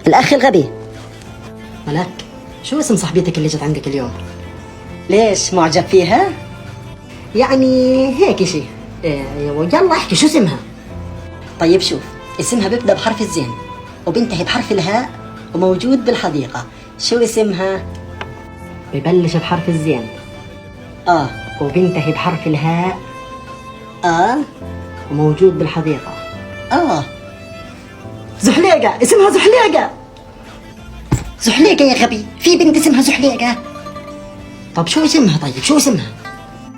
الأخ الغبي. ملاك، شو اسم صاحبتك اللي جت عندك اليوم؟ ليش معجب فيها؟ يعني هيك شيء. يلا احكي شو اسمها؟ طيب شوف، اسمها بيبدأ بحرف الزين وبينتهي بحرف الهاء وموجود بالحديقة. شو اسمها؟ ببلش بحرف الزين وبينتهي بحرف الهاء وموجود بالحديقة. زحليقة، اسمها زحليقة. زحليقة يا غبي، في بنت اسمها زحليقة. طب شو اسمها؟ طيب شو اسمها؟